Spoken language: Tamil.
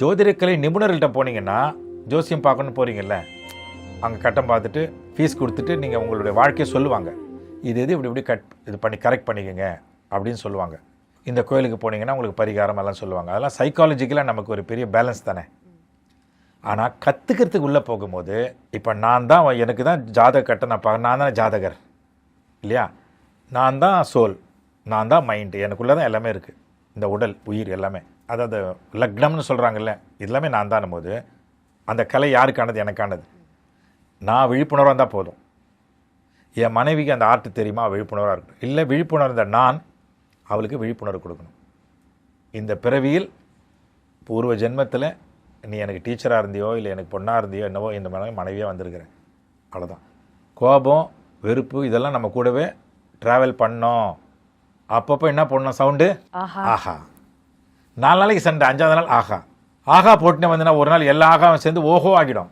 ஜோதிடக்கலை நிபுணர்கள்ட்ட போனீங்கன்னா ஜோசியம் பார்க்கணுன்னு போகிறீங்கல்ல, அங்கே கட்டம் பார்த்துட்டு ஃபீஸ் கொடுத்துட்டு நீங்கள் உங்களுடைய வாழ்க்கையை சொல்லுவாங்க. இது இப்படி இது பண்ணி கரெக்ட் பண்ணிக்கோங்க அப்படின்னு சொல்லுவாங்க. இந்த கோயிலுக்கு போனீங்கன்னா உங்களுக்கு பரிகாரம் எல்லாம் சொல்லுவாங்க. அதெல்லாம் சைக்காலஜிக்கலாக நமக்கு ஒரு பெரிய பேலன்ஸ் தானே. ஆனால் கற்றுக்கிறதுக்கு உள்ளே போகும்போது இப்போ எனக்கு தான் ஜாதக கட்ட நான் தானே ஜாதகர் இல்லையா, நான் தான் சோல், நான் தான் மைண்டு, எனக்குள்ளே தான் எல்லாமே இருக்குது, இந்த உடல் உயிர் எல்லாமே, அதாவது லக்னம்னு சொல்கிறாங்கல்ல, எல்லாமே நான் தானும் போது அந்த கலை யாருக்கானது? எனக்கானது. நான் விழிப்புணர்வாக இருந்தால் போதும். என் மனைவிக்கு அந்த ஆர்ட் தெரியுமா, விழிப்புணர்வாக இருக்கணும். இல்லை விழிப்புணர்வு இருந்த நான் அவளுக்கு விழிப்புணர்வு கொடுக்கணும். இந்த பிறவியில் பூர்வ ஜென்மத்தில் நீ எனக்கு டீச்சராக இருந்தியோ இல்லை எனக்கு பொண்ணாக இருந்தியோ என்னவோ இந்த மனைவியாக வந்திருக்கிறேன், அவ்வளோதான். கோபம் வெறுப்பு இதெல்லாம் நம்ம கூடவே ட்ராவல் பண்ணோம். அப்பப்போ என்ன பண்ணணும்? சவுண்டு ஆஹா. 4 நாளைக்கு சண்டை, 5ஆவது நாள் ஆஹா. ஆஹா போட்டுனே வந்தேன்னா ஒரு நாள் எல்லா ஆகாவும் சேர்ந்து ஓஹோ ஆகிடும்.